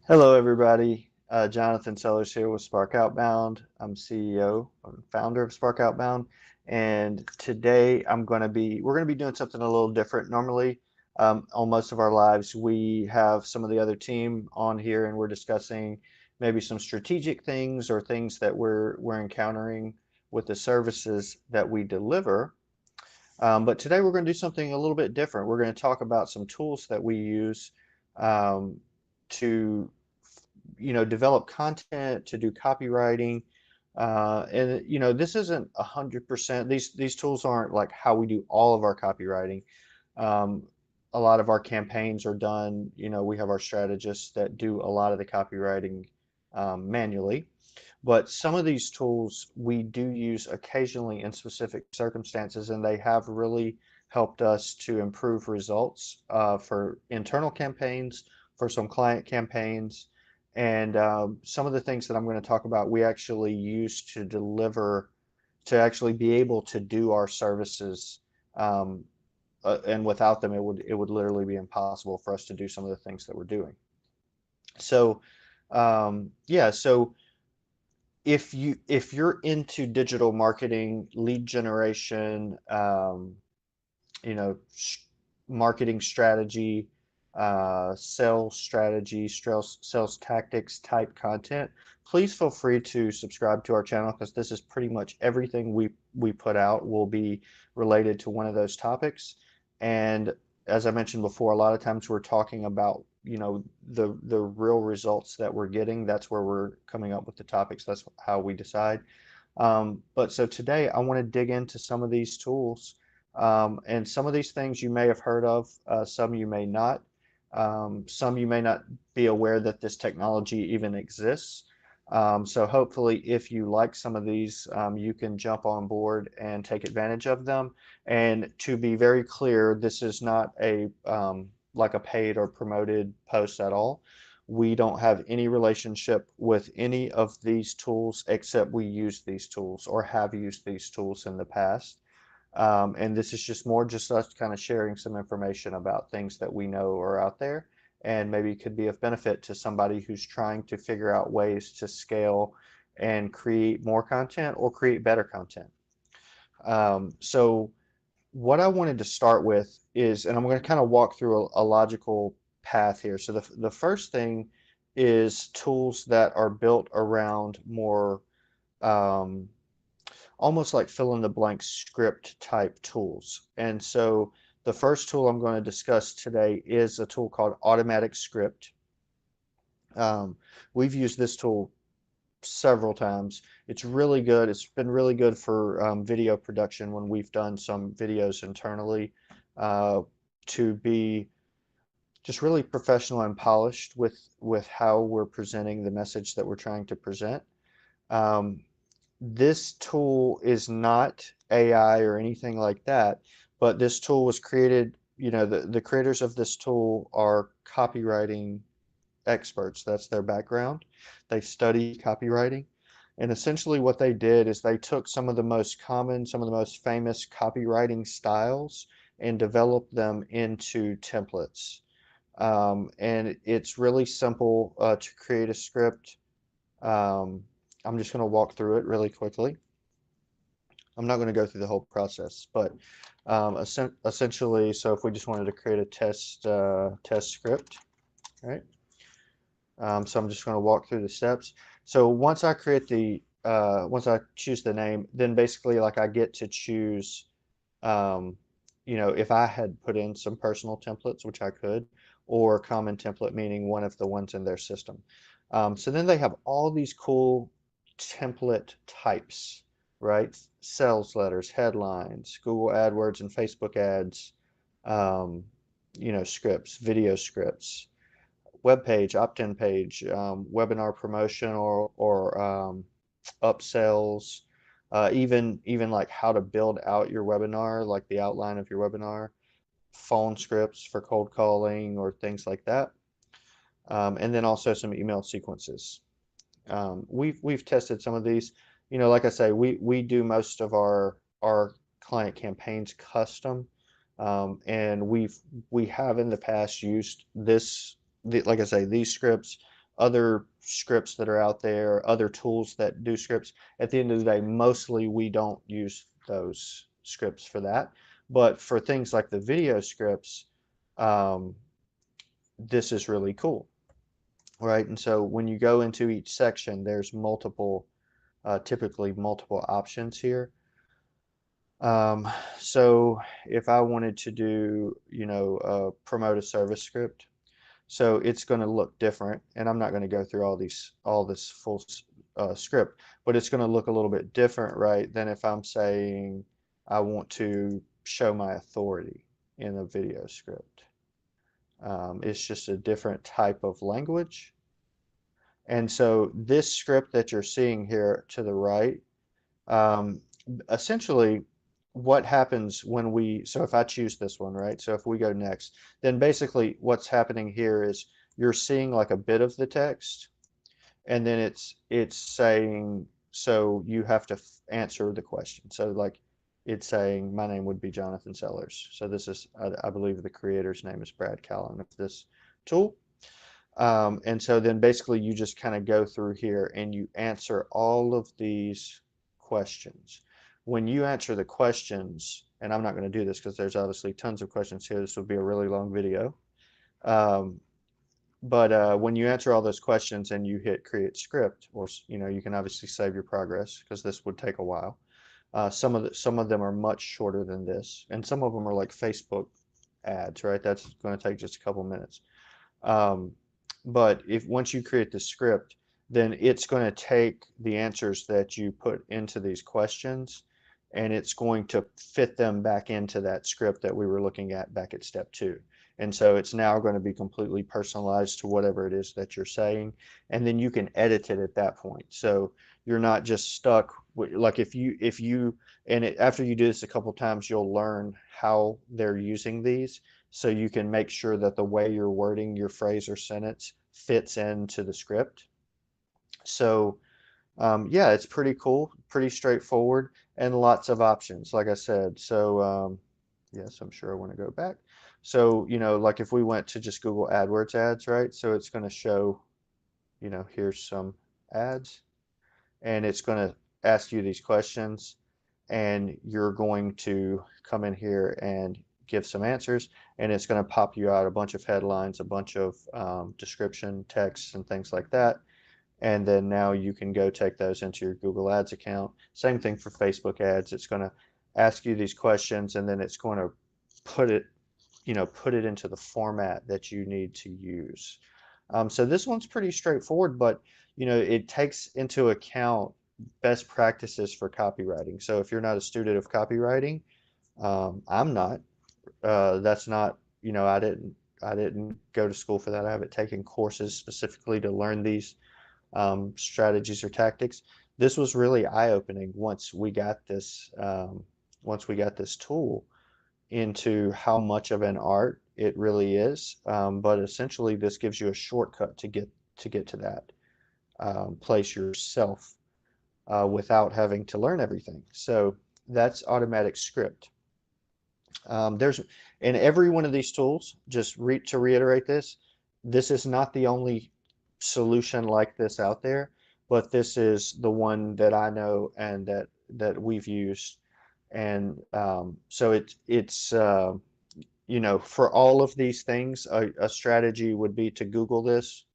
Hello, everybody. Jonathan Sellers here with Spark Outbound. I'm CEO and founder of Spark Outbound, and today we're going to be doing something a little different. Normally, on most of our lives, we have some of the other team on here, and we're discussing maybe some strategic things or things that we're encountering with the services that we deliver. But today we're going to do something a little bit different. We're going to talk about some tools that we use um, to develop content, to do copywriting. And this isn't 100%. These tools aren't like how we do all of our copywriting. Um, a lot of our campaigns are done, we have our strategists that do a lot of the copywriting manually. But some of these tools we do use occasionally in specific circumstances, and they have really helped us to improve results for internal campaigns, for some client campaigns. And some of the things that I'm going to talk about, we actually use to deliver, to actually be able to do our services. Um, and without them, it would literally be impossible for us to do some of the things that we're doing. So, yeah. So if you're into digital marketing, lead generation, you know, marketing strategy, sales strategy, sales tactics type content, please feel free to subscribe to our channel because this is pretty much everything we put out will be related to one of those topics. And as I mentioned before, a lot of times we're talking about, the real results that we're getting. That's where we're coming up with the topics. That's how we decide. But so today I want to dig into some of these tools, and some of these things you may have heard of, some you may not. Some you may not be aware that this technology even exists. So hopefully if you like some of these, you can jump on board and take advantage of them. And to be very clear, this is not a like a paid or promoted post at all. We don't have any relationship with any of these tools except we use these tools or have used these tools in the past. And this is just more just us kind of sharing some information about things that we know are out there and maybe could be of benefit to somebody who's trying to figure out ways to scale and create more content or create better content. So what I wanted to start with is, and I'm going to kind of walk through a logical path here. So the first thing is tools that are built around more um, almost like fill in the blank script type tools. And so the first tool I'm going to discuss today is a tool called Automatic Script. Um, we've used this tool several times. It's really good. It's been really good for video production when we've done some videos internally, uh, to be just really professional and polished with how we're presenting the message that we're trying to present. Um, this tool is not AI or anything like that, but this tool was created, the creators of this tool are copywriting experts. That's their background. They study copywriting. And essentially what they did is they took some of the most common, some of the most famous copywriting styles and developed them into templates. And it's really simple to create a script. Um, I'm just going to walk through it really quickly. I'm not going to go through the whole process, but essentially, so if we just wanted to create a test script, right? So I'm just going to walk through the steps. So once I choose the name, then basically like I get to choose, um, if I had put in some personal templates, which I could, or common template, meaning one of the ones in their system. So then they have all these cool template types, right? Sales letters, headlines, Google AdWords and Facebook ads, um, scripts, video scripts, web page, opt-in page, webinar promotion or upsells, even like how to build out your webinar, like the outline of your webinar, phone scripts for cold calling or things like that, and then also some email sequences. We've tested some of these. Like I say, we do most of our client campaigns custom, and we have in the past used like I say, these scripts, other scripts that are out there, other tools that do scripts. At the end of the day, mostly we don't use those scripts for that. But for things like the video scripts, um, this is really cool, right? And so when you go into each section, there's multiple, typically multiple options here. Um, so if I wanted to do, promote a service script, so it's going to look different, and I'm not going to go through all this full script, but it's going to look a little bit different, right, than if I'm saying I want to show my authority in a video script. It's just a different type of language. And so this script that you're seeing here to the right, um, essentially what happens when so if I choose this one, right? So if we go next, then basically what's happening here is you're seeing like a bit of the text, and then it's saying, so you have to answer the question. So like it's saying my name would be Jonathan Sellers. So this is, I believe the creator's name is Brad Callen of this tool. And so then basically you just kind of go through here and you answer all of these questions. When you answer the questions, and I'm not going to do this because there's obviously tons of questions here, this would be a really long video. But when you answer all those questions and you hit create script, or you can obviously save your progress because this would take a while. Some of them are much shorter than this, and some of them are like Facebook ads, right? That's going to take just a couple minutes. But if once you create the script, then it's going to take the answers that you put into these questions, and it's going to fit them back into that script that we were looking at back at step 2. And so it's now going to be completely personalized to whatever it is that you're saying, and then you can edit it at that point. So you're not just stuck with, like after you do this a couple times, you'll learn how they're using these, so you can make sure that the way you're wording your phrase or sentence fits into the script. So yeah, it's pretty cool, pretty straightforward, and lots of options, like I said. So yes, I'm sure I want to go back. So, like if we went to just Google AdWords ads, right? So it's going to show, here's some ads, and it's going to ask you these questions, and you're going to come in here and give some answers, and it's going to pop you out a bunch of headlines, a bunch of description texts and things like that. And then now you can go take those into your Google Ads account. Same thing for Facebook ads. It's going to ask you these questions, and then it's going to put it into the format that you need to use. So this one's pretty straightforward, but it takes into account best practices for copywriting. So if you're not a student of copywriting, I'm not. That's not, I didn't go to school for that. I haven't taken courses specifically to learn these strategies or tactics. This was really eye-opening once we got this tool into how much of an art it really is. But essentially, this gives you a shortcut to get to that place yourself without having to learn everything. So that's automatic script. There's in every one of these tools, just to reiterate this is not the only solution like this out there, but this is the one that I know and that we've used. And so it's for all of these things, a strategy would be to Google this,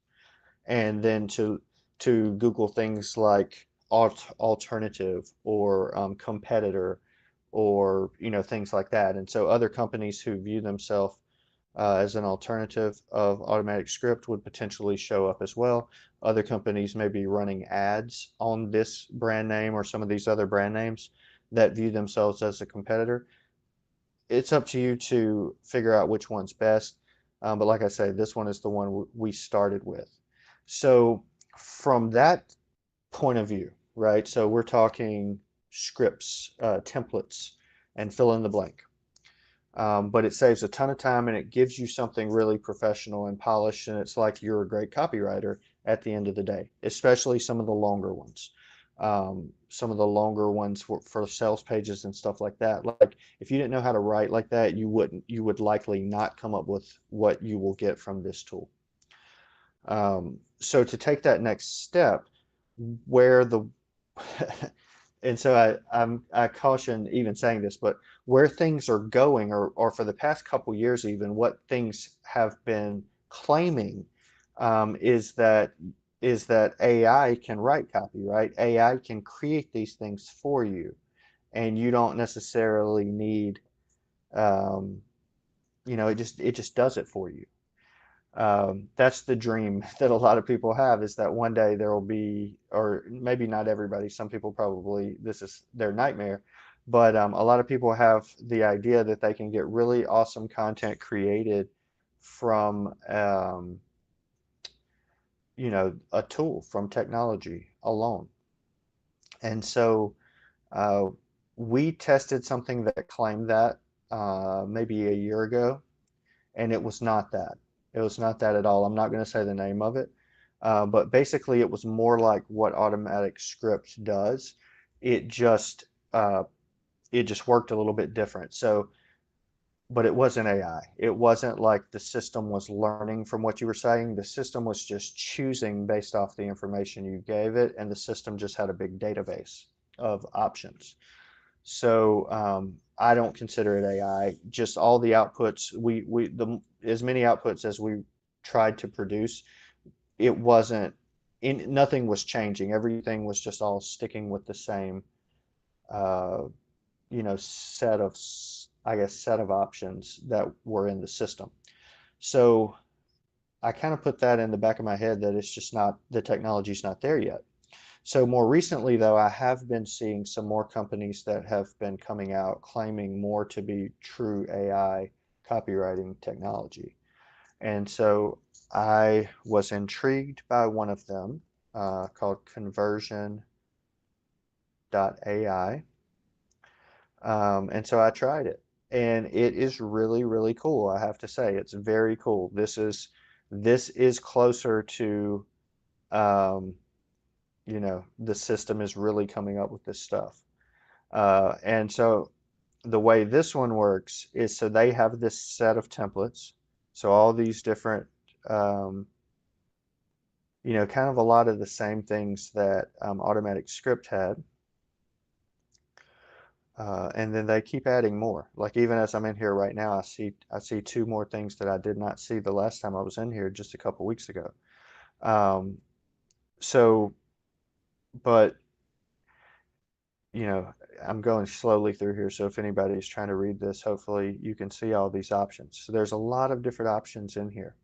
and then to Google things like alternative or competitor, or things like that. And so other companies who view themselves as an alternative of automatic script would potentially show up as well. Other companies may be running ads on this brand name or some of these other brand names that view themselves as a competitor. It's up to you to figure out which one's best. But like I say, this one is the one we started with. So from that point of view, right? So we're talking scripts, templates, and fill in the blank. But it saves a ton of time, and it gives you something really professional and polished, and it's like you're a great copywriter at the end of the day, especially some of the longer ones. Some of the longer ones for sales pages and stuff like that. Like if you didn't know how to write like that, you would likely not come up with what you will get from this tool. So to take that next step, where the and so I caution even saying this, but where things are going, or for the past couple years, even what things have been claiming, is that AI can write copy, right? AI can create these things for you, and you don't necessarily need, um, it just does it for you. That's the dream that a lot of people have, is that one day there will be, or maybe not everybody, some people probably, this is their nightmare, but a lot of people have the idea that they can get really awesome content created from, a tool, from technology alone. And so uh, we tested something that claimed that maybe a year ago, and it was not that. It was not that at all. I'm not going to say the name of it, but basically it was more like what automatic script does. It just uh, it just worked a little bit different. So, but it wasn't AI. It wasn't like the system was learning from what you were saying. The system was just choosing based off the information you gave it, and the system just had a big database of options. So I don't consider it AI. Just all the outputs, the as many outputs as we tried to produce, it wasn't nothing was changing. Everything was just all sticking with the same, uh, set of, I guess, set of options that were in the system. So I kind of put that in the back of my head, that it's just not, the technology's not there yet. So more recently, though, I have been seeing some more companies that have been coming out claiming more to be true AI copywriting technology. And so I was intrigued by one of them, called Conversion.ai. And so I tried it. And it is really, really cool. I have to say, it's very cool. This is closer to, um, the system is really coming up with this stuff. And so the way this one works is, so they have this set of templates. So all these different, um, kind of a lot of the same things that Automatic Script had. And then they keep adding more. Like even as I'm in here right now, I see two more things that I did not see the last time I was in here just a couple weeks ago. Um, so, but you know, I'm going slowly through here, so if anybody is trying to read this, hopefully you can see all these options. So there's a lot of different options in here.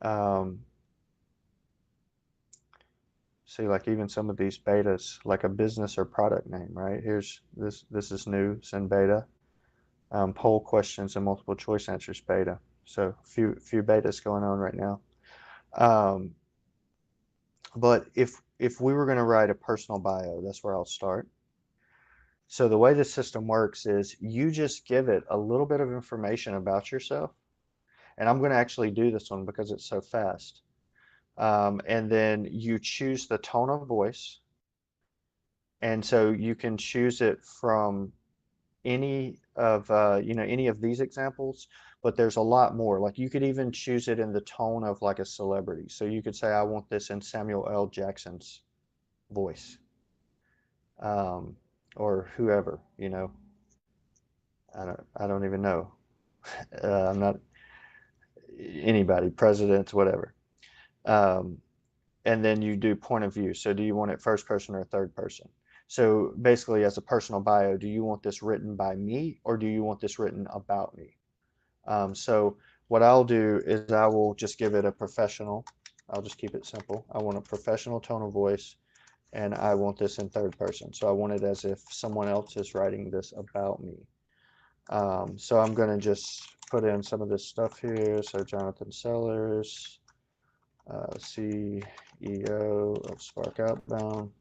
Um, See, like even some of these betas, like a business or product name, right? Here's this. This is new. It's in beta. Poll questions and multiple choice answers beta. So few betas going on right now. Um, but if we were going to write a personal bio, that's where I'll start. So the way the system works is you just give it a little bit of information about yourself. And I'm going to actually do this one because it's so fast. And then you choose the tone of voice. And so you can choose it from any of these examples, but there's a lot more. Like you could even choose it in the tone of like a celebrity. So you could say, I want this in Samuel L. Jackson's voice, um, or whoever, I don't even know. I'm not anybody, presidents, whatever. Um, and then you do point of view. So do you want it first person or third person? So basically, as a personal bio, do you want this written by me, or do you want this written about me? So what I'll do is I will just give it a professional. I'll just keep it simple. I want a professional tone of voice, and I want this in third person. So I want it as if someone else is writing this about me. So I'm going to just put in some of this stuff here. So Jonathan Sellers, CEO of Spark Outbound.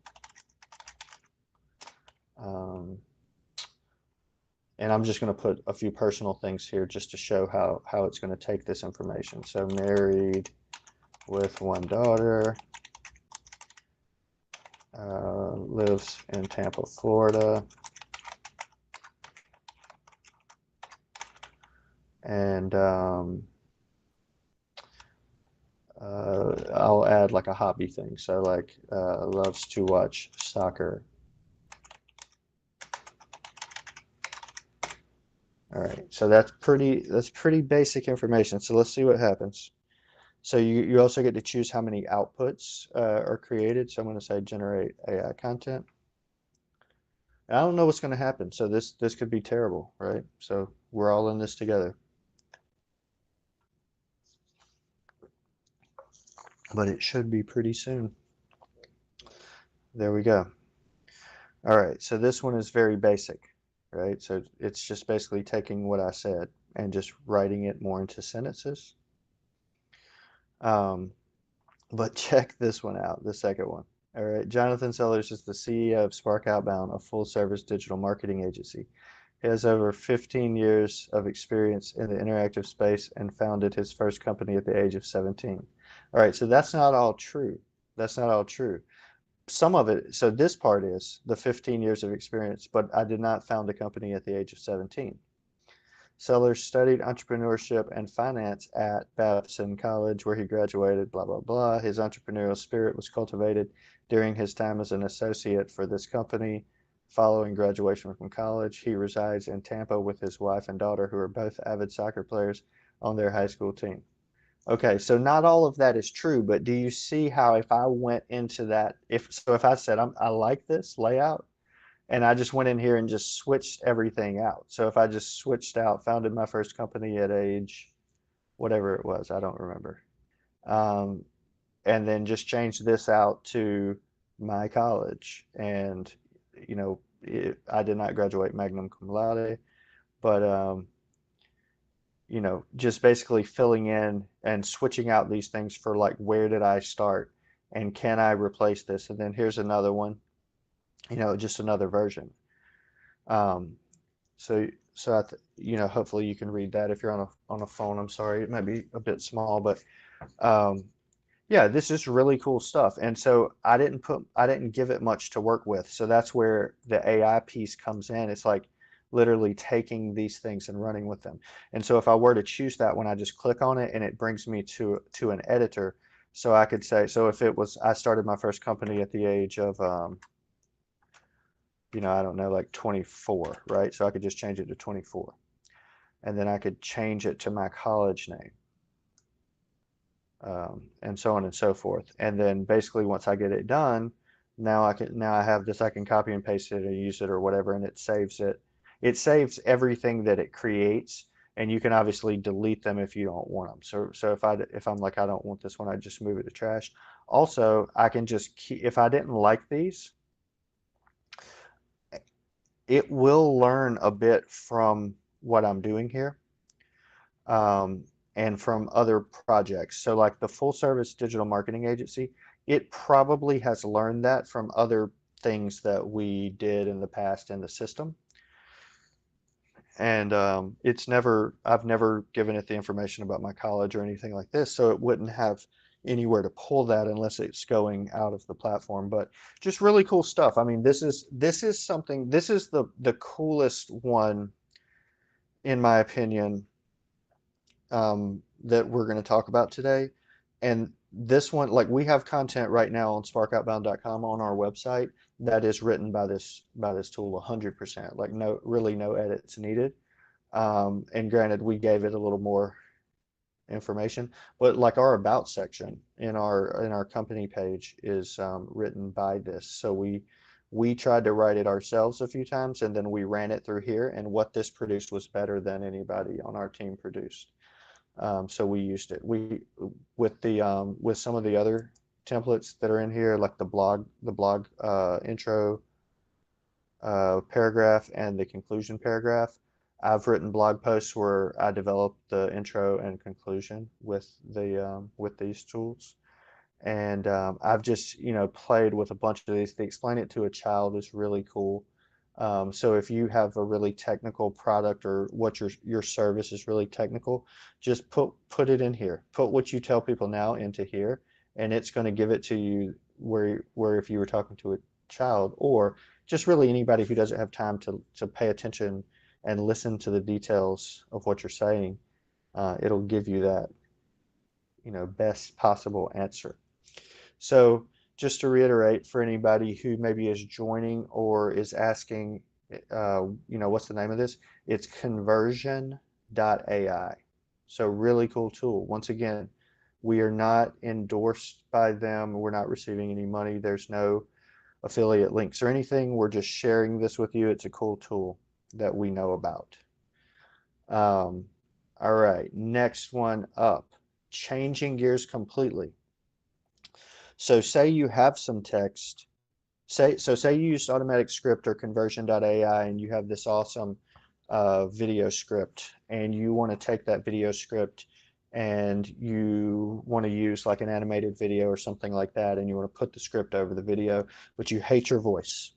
Um, and I'm just going to put a few personal things here just to show how it's going to take this information. So married with one daughter, lives in Tampa, Florida, and I'll add like a hobby thing. So like loves to watch soccer. All right, so that's pretty basic information. So let's see what happens. So you also get to choose how many outputs are created. So I'm going to say generate AI content. And I don't know what's going to happen. So this could be terrible, right? So we're all in this together. But it should be pretty soon. There we go. All right, so this one is very basic, right? So it's just basically taking what I said and just writing it more into sentences. Um, but check this one out, the second one. All right, Jonathan Sellers is the CEO of Spark Outbound, a full-service digital marketing agency. He has over 15 years of experience in the interactive space and founded his first company at the age of 17. All right, so that's not all true. That's not all true. Some of it, so this part is the 15 years of experience, but I did not found a company at the age of 17. Sellers studied entrepreneurship and finance at Babson College, where he graduated, blah, blah, blah. His entrepreneurial spirit was cultivated during his time as an associate for this company. Following graduation from college, he resides in Tampa with his wife and daughter, who are both avid soccer players on their high school team. Okay, so not all of that is true, but do you see how if I went into that, if I said I like this layout, and I just went in here and just switched everything out. So if I just switched out, founded my first company at age whatever it was, I don't remember, um, and then just changed this out to my college, and I did not graduate magna cum laude, but just basically filling in and switching out these things for like where did I start and can I replace this? And then here's another one, just another version. Um, so so hopefully you can read that if you're on a phone. I'm sorry, it might be a bit small, but um, yeah, this is really cool stuff. And so I didn't give it much to work with. So that's where the AI piece comes in. It's like literally taking these things and running with them. And so if I were to choose that one, I just click on it and it brings me to an editor. So I could say, so if it was, I started my first company at the age of, I don't know, like 24, right? So I could just change it to 24. And then I could change it to my college name, and so on and so forth. And then basically once I get it done, now I have this, I can copy and paste it or use it or whatever, and it saves it. It saves everything that it creates, and you can obviously delete them if you don't want them. So if I'm like I don't want this one, I just move it to trash. Also, I can just keep, if I didn't like these, it will learn a bit from what I'm doing here, and from other projects. So like the full service digital marketing agency, it probably has learned that from other things that we did in the past in the system. And I've never given it the information about my college or anything like this, so it wouldn't have anywhere to pull that unless it's going out of the platform. But just really cool stuff. I mean, this is something, this is the coolest one in my opinion, that we're going to talk about today. And this one, like we have content right now on sparkoutbound.com on our website that is written by this tool 100%. Like no edits needed. And granted, we gave it a little more information, but like our about section in our company page is written by this. So we tried to write it ourselves a few times, and then we ran it through here, and what this produced was better than anybody on our team produced. So we used it. With some of the other templates that are in here, like the blog intro paragraph and the conclusion paragraph. I've written blog posts where I developed the intro and conclusion with these tools, and I've just played with a bunch of these. To explain it to a child is really cool. So if you have a really technical product or what your service is really technical, just put it in here. Put what you tell people now into here, and it's going to give it to you where if you were talking to a child or just really anybody who doesn't have time to pay attention and listen to the details of what you're saying, it'll give you that. best possible answer. So just to reiterate for anybody who maybe is joining or is asking, what's the name of this? It's conversion.ai. So really cool tool. Once again, we are not endorsed by them. We're not receiving any money. There's no affiliate links or anything. We're just sharing this with you. It's a cool tool that we know about. Um, all right, next one up, changing gears completely. So say you have some text, say you used automatic script or conversion.ai and you have this awesome video script and you want to take that video script and you want to use like an animated video or something like that and you want to put the script over the video, but you hate your voice.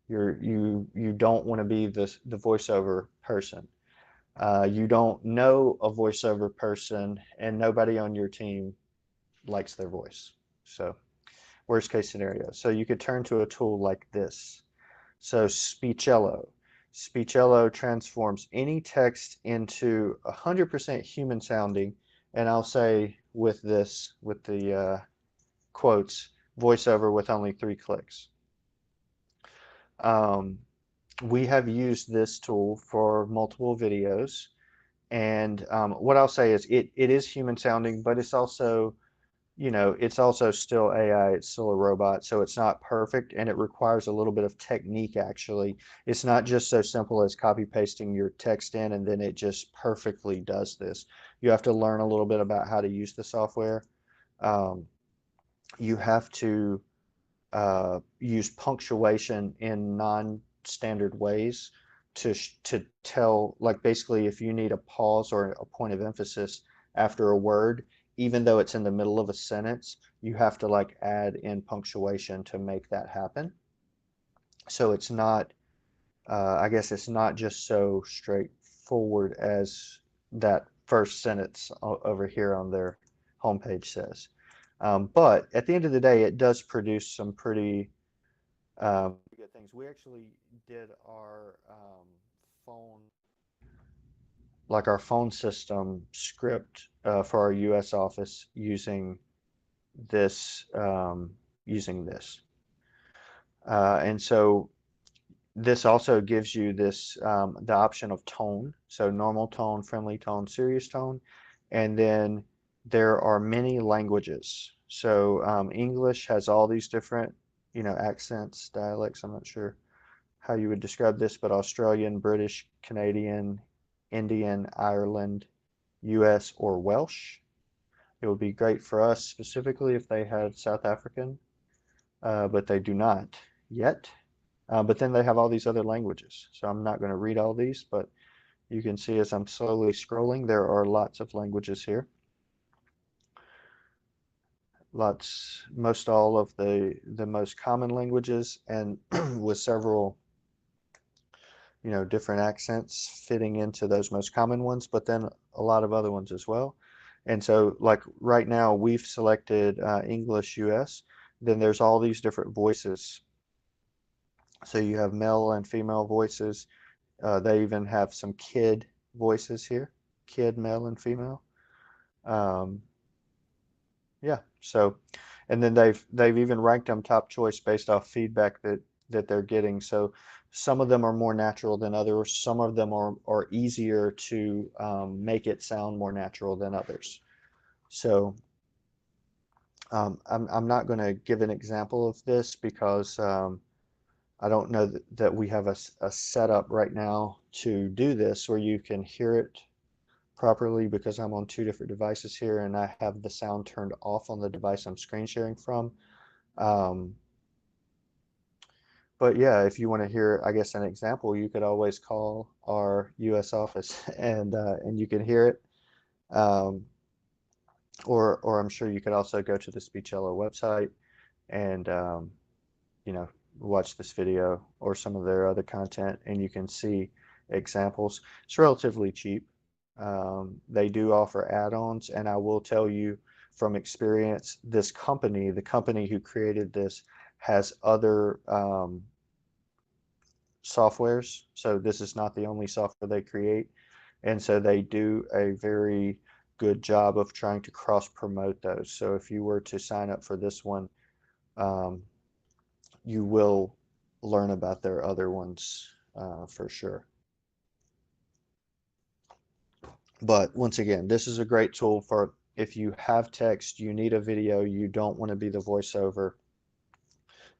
You don't want to be the voiceover person. You don't know a voiceover person and nobody on your team likes their voice. So worst case scenario. So you could turn to a tool like this. So Speechello. Speechello transforms any text into 100% human sounding, and I'll say with this, with the quotes, voiceover with only 3 clicks. Um, we have used this tool for multiple videos, and what I'll say is it is human sounding, but it's also it's also still AI, it's still a robot, so it's not perfect and it requires a little bit of technique actually. It's not just so simple as copy pasting your text in and then it just perfectly does this. You have to learn a little bit about how to use the software. Um, you have to use punctuation in non-standard ways to tell, like basically if you need a pause or a point of emphasis after a word, even though it's in the middle of a sentence, you have to like add in punctuation to make that happen. So it's not, I guess it's not just so straightforward as that first sentence over here on their homepage says. But at the end of the day, it does produce some pretty good things. We actually did our phone, like our phone system script for our U.S. office this, um, using this. And so this also gives you this the option of tone, so normal tone, friendly tone, serious tone, and then there are many languages. So English has all these different, accents, dialects. I'm not sure how you would describe this, but Australian, British, Canadian, Indian, Ireland, US, or Welsh. It would be great for us specifically if they had South African, but they do not yet. But then they have all these other languages. So I'm not going to read all these, but you can see as I'm slowly scrolling, there are lots of languages here. Most all of the most common languages, and with several different accents fitting into those most common ones, but then a lot of other ones as well. And so like right now we've selected English US, then there's all these different voices. So you have male and female voices. They even have some kid voices here, kid, male and female. Um, yeah, so, and then they've even ranked them top choice based off feedback that they're getting. So some of them are more natural than others. Some of them are easier to make it sound more natural than others. So I'm not going to give an example of this because I don't know that we have a setup right now to do this where you can hear it properly because I'm on 2 different devices here and I have the sound turned off on the device I'm screen sharing from. Um, but yeah, if you want to hear, I guess, an example, you could always call our US office and you can hear it. Um, or I'm sure you could also go to the Speechello website and you know, watch this video or some of their other content and you can see examples. It's relatively cheap. They do offer add-ons, and I will tell you from experience, this company, the company who created this, has other softwares. So this is not the only software they create. And so they do a very good job of trying to cross promote those. So if you were to sign up for this one, um, you will learn about their other ones for sure. But once again, this is a great tool for if you have text, you need a video, you don't want to be the voiceover,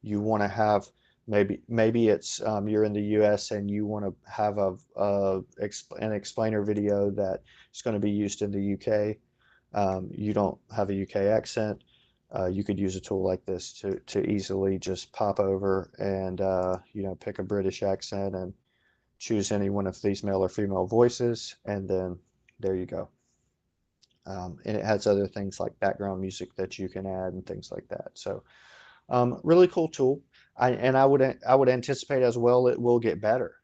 you want to have maybe it's you're in the US and you want to have an explainer video that is going to be used in the UK. You don't have a UK accent. You could use a tool like this to easily just pop over and pick a British accent and choose any one of these male or female voices, and then there you go. And it has other things like background music that you can add and things like that. So really cool tool. I would anticipate as well it will get better.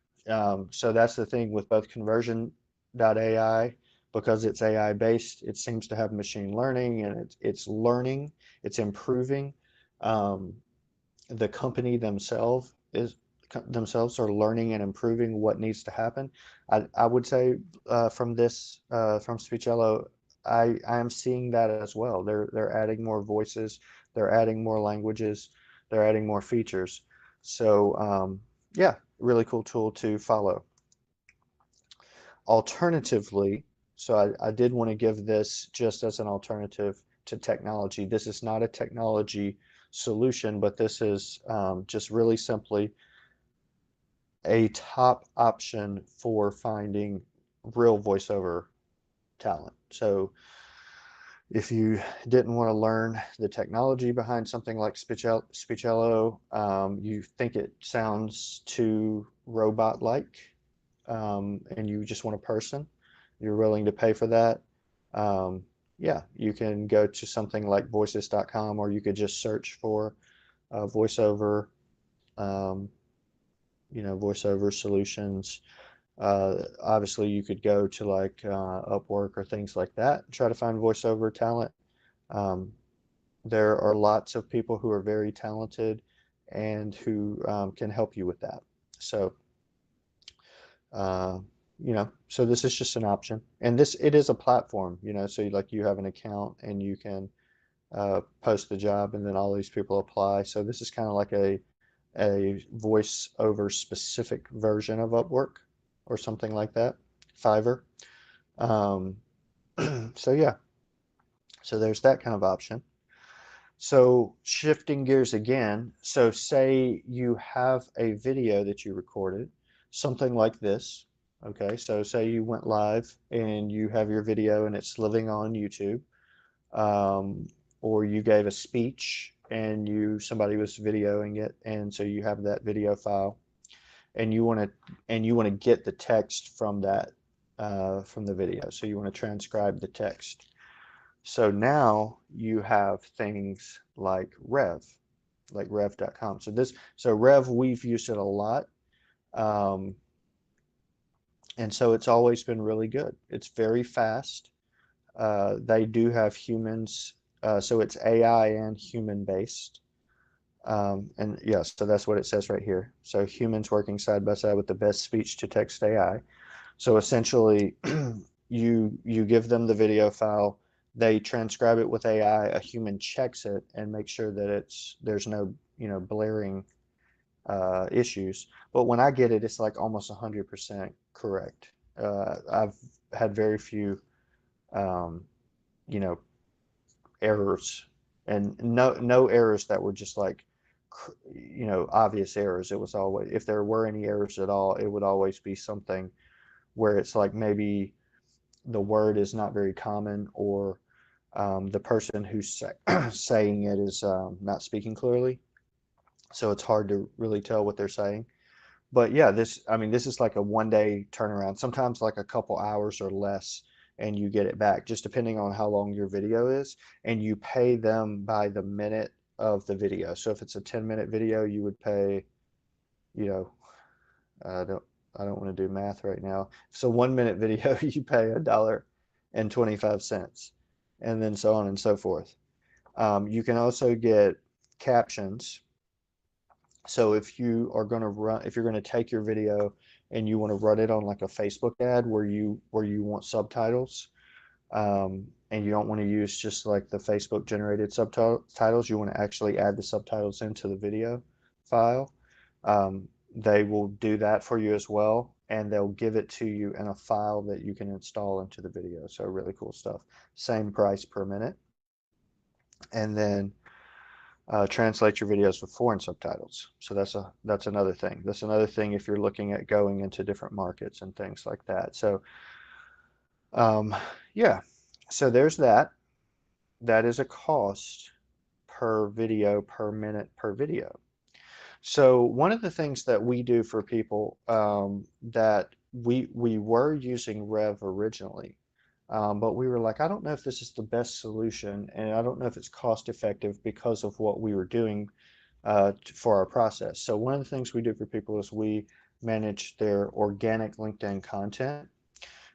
So that's the thing with both conversion.ai, because it's AI based, it seems to have machine learning, and it's learning, it's improving. Um, the company themselves are learning and improving what needs to happen. I would say from this from Speechello, I am seeing that as well. They're adding more voices, they're adding more languages, they're adding more features. So yeah, really cool tool to follow. Alternatively, so I did want to give this just as an alternative to technology. This is not a technology solution, but this is just really simply a top option for finding real voiceover talent. So if you didn't want to learn the technology behind something like Speechello, you think it sounds too robot-like, and you just want a person, you're willing to pay for that, yeah, you can go to something like voices.com, or you could just search for voiceover, um, voiceover solutions. Obviously, you could go to like Upwork or things like that, and try to find voiceover talent. Um, there are lots of people who are very talented and who can help you with that. So, uh, so this is just an option, and it is a platform, so like you have an account and you can post the job, and then all these people apply. So this is kind of like a voice over specific version of Upwork or something like that, Fiverr. Um, so yeah, so there's that kind of option. So shifting gears again, so say you have a video that you recorded, something like this. Okay, so say you went live and you have your video and it's living on YouTube, um, or you gave a speech and somebody was videoing it, and so you have that video file, and you want to get the text from that from the video. So you want to transcribe the text. So now you have things like rev.com. So Rev, we've used it a lot. Um, and so it's always been really good. It's very fast. They do have humans, so it's AI and human based. And yes, so that's what it says right here. So humans working side by side with the best speech to text AI. So essentially, you give them the video file, they transcribe it with AI, a human checks it and makes sure that there's no blaring issues. But when I get it, it's like almost 100% correct. I've had very few um, you know errors, and no errors that were just like obvious errors. It was always, if there were any errors at all, it would always be something where it's like maybe the word is not very common, or the person who's saying it is not speaking clearly, so it's hard to really tell what they're saying. But yeah, this is like a 1 day turnaround, sometimes like a couple hours or less, and you get it back, just depending on how long your video is, and you pay them by the minute of the video. So if it's a 10-minute video, you would pay, you know, I don't I don't want to do math right now. If it's a 1 minute video, you pay $1.25, and then so on and so forth. You can also get captions. So if you're going to take your video and you want to run it on like a Facebook ad where you want subtitles, and you don't want to use just like the Facebook generated subtitles. You want to actually add the subtitles into the video file. They will do that for you as well, and they'll give it to you in a file that you can install into the video. So really cool stuff. Same price per minute. And then translate your videos with foreign subtitles. So that's another thing. That's another thing if you're looking at going into different markets and things like that. So um, yeah, so there's that. That is a cost per video, per minute, per video. So one of the things that we do for people that we were using Rev originally, but we were like, I don't know if this is the best solution, and I don't know if it's cost effective because of what we were doing for our process. So one of the things we do for people is we manage their organic LinkedIn content.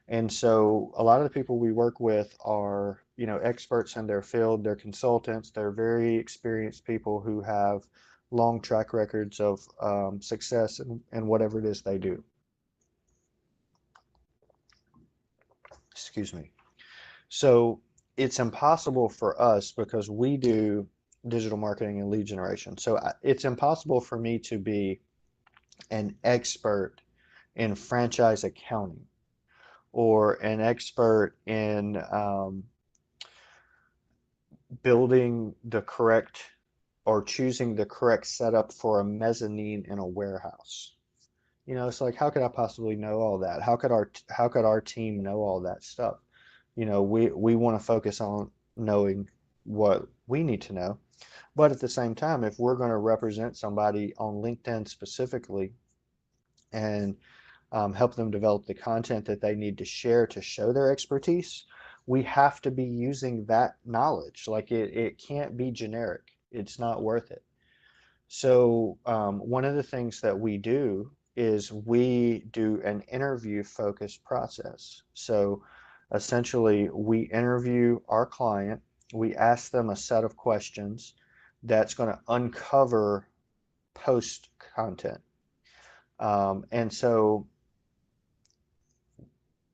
And so a lot of the people we work with are, experts in their field, they're consultants, they're very experienced people who have long track records of success in whatever it is they do. Excuse me. So it's impossible for us because we do digital marketing and lead generation. So it's impossible for me to be an expert in franchise accounting or an expert in building the correct or choosing the correct setup for a mezzanine in a warehouse. It's like, how could I possibly know all that? How could our team know all that stuff? We want to focus on knowing what we need to know. But at the same time, if we're going to represent somebody on LinkedIn specifically and help them develop the content that they need to share to show their expertise, we have to be using that knowledge. Like it can't be generic. It's not worth it. So one of the things that we do is we do an interview focused process. So essentially we interview our client, we ask them a set of questions that's going to uncover post content. And so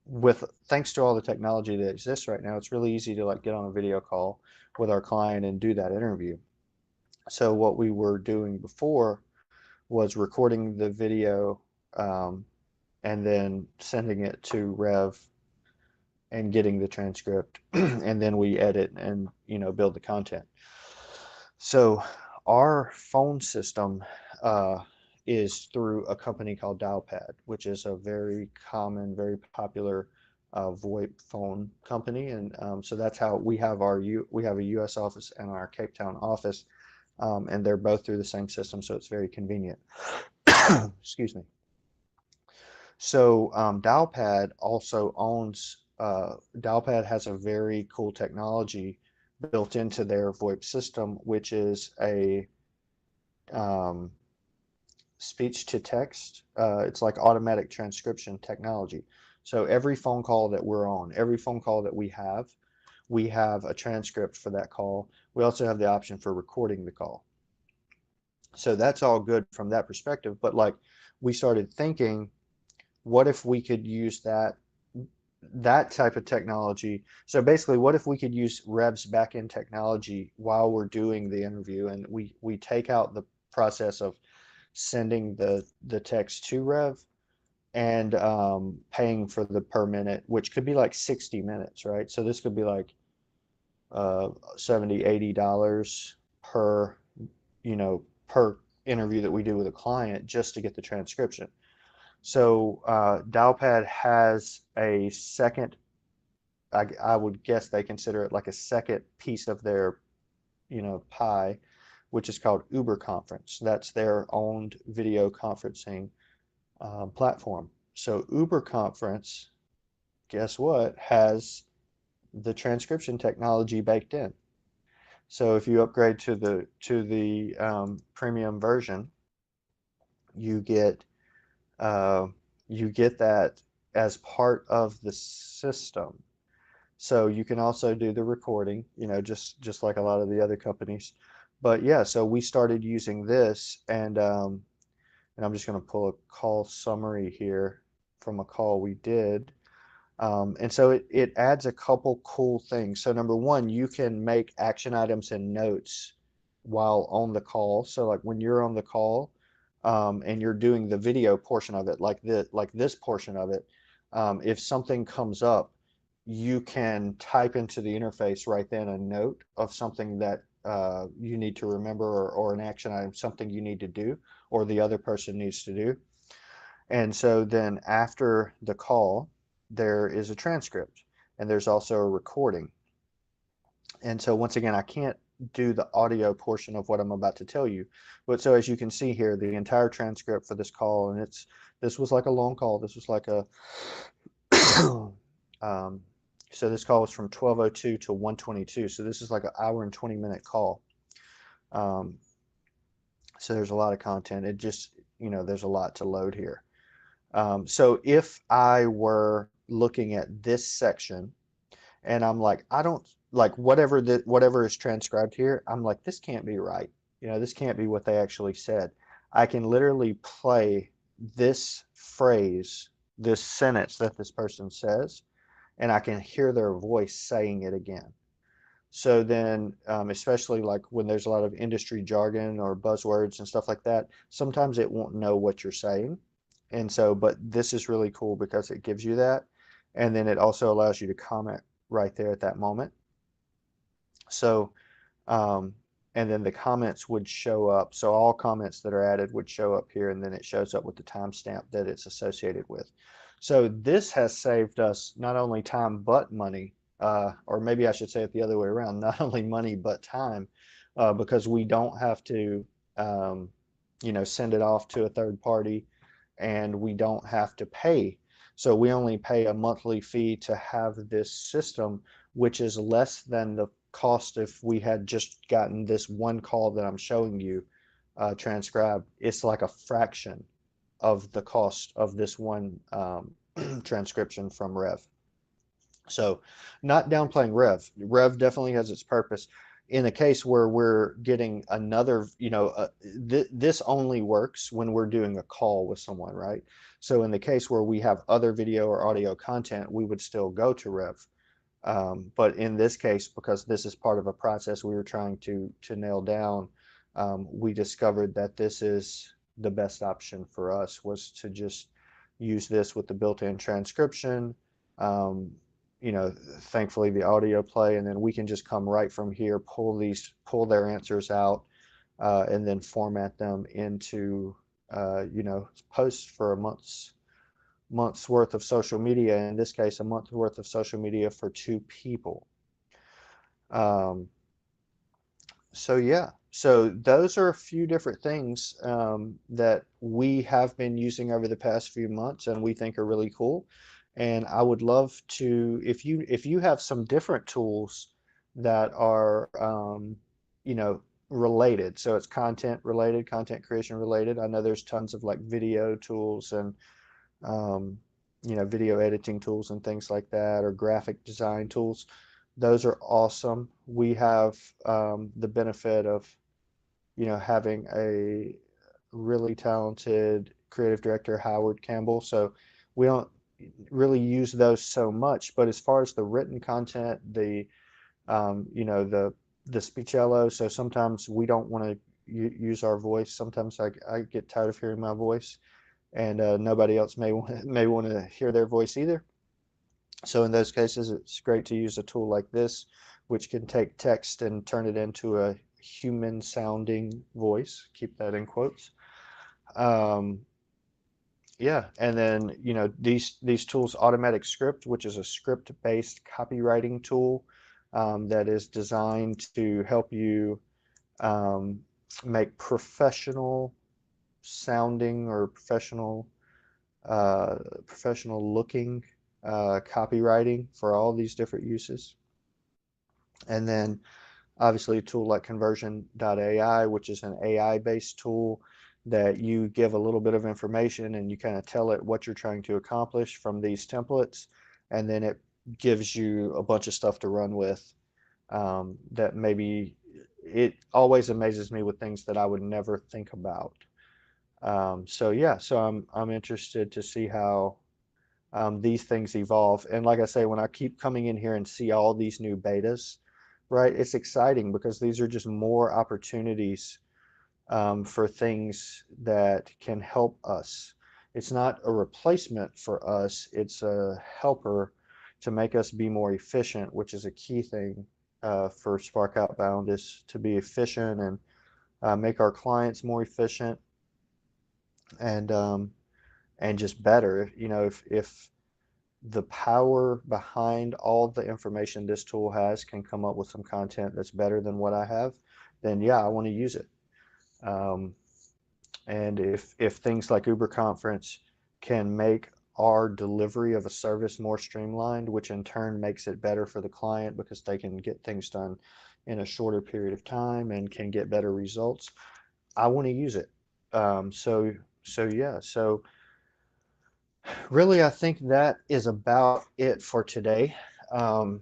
with thanks to all the technology that exists right now, it's really easy to like get on a video call with our client and do that interview. So what we were doing before was recording the video and then sending it to Rev and getting the transcript, and then we edit and build the content. So our phone system is through a company called Dialpad, which is a very common, very popular VoIP phone company, and so that's how we have we have a U.S. office and our Cape Town office, and they're both through the same system, so it's very convenient. Excuse me. So Dialpad also owns. Dialpad has a very cool technology built into their VoIP system, which is a um, speech to text. It's like automatic transcription technology. So every phone call that we're on, every phone call that we have a transcript for that call. We also have the option for recording the call. So that's all good from that perspective. But like we started thinking, what if we could use that type of technology? So basically, what if we could use Rev's backend technology while we're doing the interview, and we take out the process of sending the text to Rev and paying for the per minute, which could be like 60 minutes, right? So this could be like $70, $80 per per interview that we do with a client just to get the transcription. So Dialpad has a second, I would guess they consider it like a second piece of their, pie, which is called Uber Conference. That's their owned video conferencing platform. So Uber Conference, guess what, has the transcription technology baked in. So if you upgrade to the premium version, you get uh, you get that as part of the system. So you can also do the recording, just like a lot of the other companies. But yeah, so we started using this, and I'm just going to pull a call summary here from a call we did. And so it adds a couple cool things. So number one, you can make action items and notes while on the call. So like when you're on the call, and you're doing the video portion of it, like this portion of it, if something comes up, you can type into the interface right then a note of something that you need to remember, or an action item, something you need to do, or the other person needs to do. And so then after the call, there is a transcript, and there's also a recording. And so once again, I can't do the audio portion of what I'm about to tell you. But so as you can see here, the entire transcript for this call, and this was like a long call. This was like a um, so this call was from 12:02 to 1:22. So this is like an hour and 20-minute call. Um, so there's a lot of content. It just, there's a lot to load here. So if I were looking at this section, and I'm like, I don't like whatever is transcribed here, I'm like, this can't be right. This can't be what they actually said. I can literally play this phrase, this sentence that this person says, and I can hear their voice saying it again. So then, especially like when there's a lot of industry jargon or buzzwords and stuff like that, sometimes it won't know what you're saying. And so, but this is really cool because it gives you that. And then it also allows you to comment right there at that moment. So, um, and then the comments would show up. So all comments that are added would show up here, and then it shows up with the timestamp that it's associated with. So this has saved us not only time but money, or maybe I should say it the other way around, not only money but time, because we don't have to, send it off to a third party, and we don't have to pay. So we only pay a monthly fee to have this system, which is less than the cost if we had just gotten this one call that I'm showing you transcribed. It's like a fraction of the cost of this one transcription from Rev. So not downplaying Rev. Rev definitely has its purpose. In a case where we're getting another, this only works when we're doing a call with someone, right? So in the case where we have other video or audio content, we would still go to Rev. But in this case, because this is part of a process we were trying to nail down, we discovered that this is the best option for us, was to just use this with the built-in transcription, um, thankfully the audio play, and then we can just come right from here, pull their answers out, and then format them into, posts for a month's worth of social media. In this case, a month's worth of social media for two people. Um, so yeah, so those are a few different things that we have been using over the past few months, and we think are really cool. And I would love to, if you have some different tools that are, related. So it's content related, content creation related. I know there's tons of like video tools and um, video editing tools and things like that, or graphic design tools. Those are awesome. We have the benefit of, having a really talented creative director, Howard Campbell. So we don't really use those so much, but as far as the written content, the speechello, so sometimes we don't want to use our voice. Sometimes I get tired of hearing my voice, and nobody else may want to hear their voice either. So in those cases, it's great to use a tool like this, which can take text and turn it into a human sounding voice. Keep that in quotes. Um, yeah, and then these tools, Automatic Script, which is a script-based copywriting tool that is designed to help you um, make professional sounding or professional looking copywriting for all these different uses. And then obviously a tool like conversion.ai, which is an AI based tool that you give a little bit of information and you kind of tell it what you're trying to accomplish from these templates, and then it gives you a bunch of stuff to run with, that maybe it always amazes me with things that I would never think about. So yeah, so I'm interested to see how these things evolve. And like I say, when I keep coming in here and see all these new betas, right, it's exciting because these are just more opportunities for things that can help us. It's not a replacement for us, it's a helper to make us be more efficient, which is a key thing for Spark Outbound, is to be efficient and make our clients more efficient and um, and just better. You know, if the power behind all the information this tool has can come up with some content that's better than what I have, then yeah, I want to use it. Um, and if things like Uber Conference can make our delivery of a service more streamlined, which in turn makes it better for the client because they can get things done in a shorter period of time and can get better results, I want to use it. So really, I think that is about it for today. Um,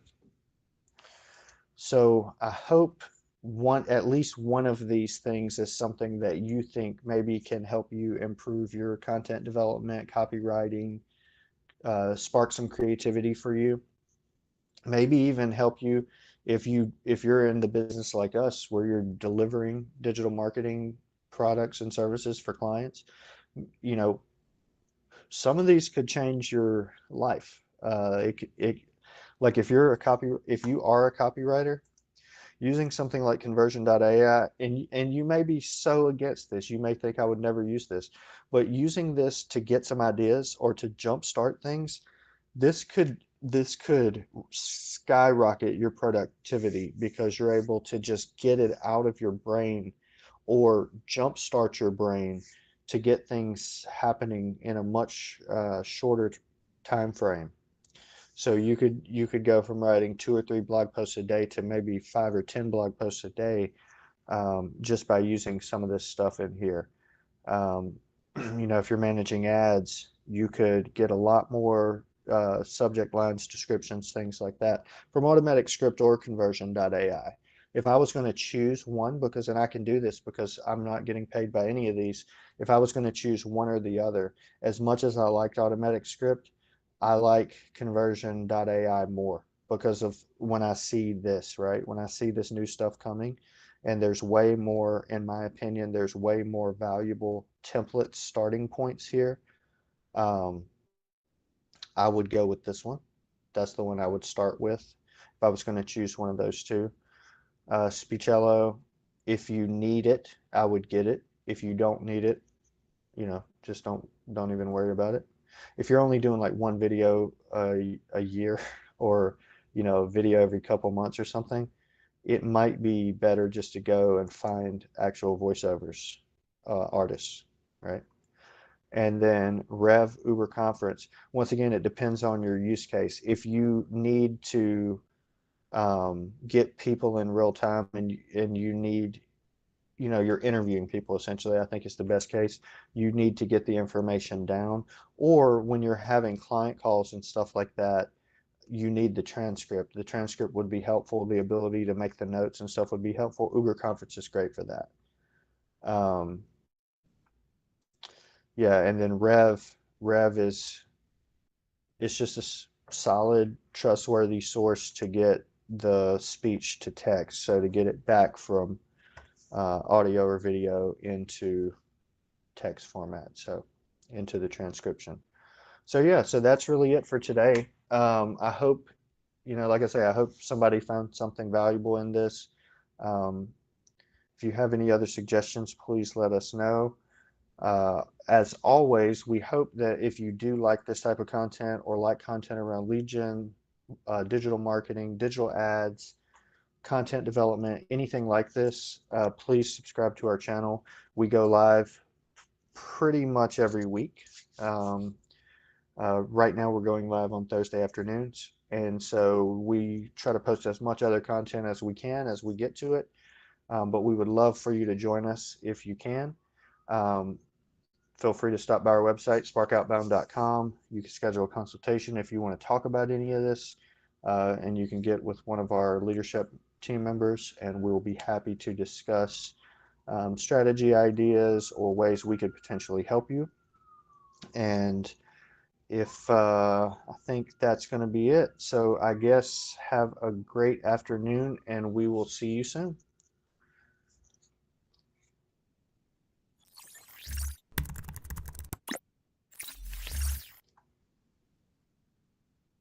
so I hope at least one of these things is something that you think maybe can help you improve your content development, copywriting, spark some creativity for you. Maybe even help you if you're in the business like us where you're delivering digital marketing products and services for clients. You know, some of these could change your life. Like if you are a copywriter, using something like conversion.ai, and you may be so against this, you may think I would never use this, but using this to get some ideas or to jumpstart things, this could skyrocket your productivity because you're able to just get it out of your brain or jumpstart your brain to get things happening in a much shorter time frame. So you could go from writing 2 or 3 blog posts a day to maybe 5 or 10 blog posts a day, just by using some of this stuff in here. Um, you know, if you're managing ads, you could get a lot more subject lines, descriptions, things like that from Automatic Script or Conversion.ai. If I was going to choose one, and I can do this because I'm not getting paid by any of these, if I was going to choose one or the other, as much as I liked Automatic Script, I like Conversion.ai more because of when I see this, right? When I see this new stuff coming, and there's way more, in my opinion, there's way more valuable template starting points here. Um, I would go with this one. That's the one I would start with if I was going to choose one of those two. Speechello, if you need it, I would get it. If you don't need it, just don't even worry about it. If you're only doing like one video a year or a video every couple months or something, it might be better just to go and find actual voiceovers artists, right? And then Rev Uber Conference. Once again, it depends on your use case. If you need to get people in real time and you need, you're interviewing people essentially, I think it's the best case. You need to get the information down. Or when you're having client calls and stuff like that, you need the transcript. The transcript would be helpful. The ability to make the notes and stuff would be helpful. Uber Conference is great for that. Um, yeah, and then Rev is it's just a solid, trustworthy source to get the speech to text. So to get it back from audio or video into text format, so into the transcription. So yeah, so that's really it for today. I hope, like I say, I hope somebody found something valuable in this. Um, if you have any other suggestions, please let us know. As always, we hope that if you do like this type of content or like content around lead gen, digital marketing, digital ads, content development, anything like this, please subscribe to our channel. We go live pretty much every week. Um, right now we're going live on Thursday afternoons. And so we try to post as much other content as we can as we get to it. But we would love for you to join us if you can. Um, Feel free to stop by our website, sparkoutbound.com. You can schedule a consultation if you want to talk about any of this, and you can get with one of our leadership team members, and we'll be happy to discuss strategy ideas or ways we could potentially help you. And if I think that's going to be it. So I guess have a great afternoon, and we will see you soon.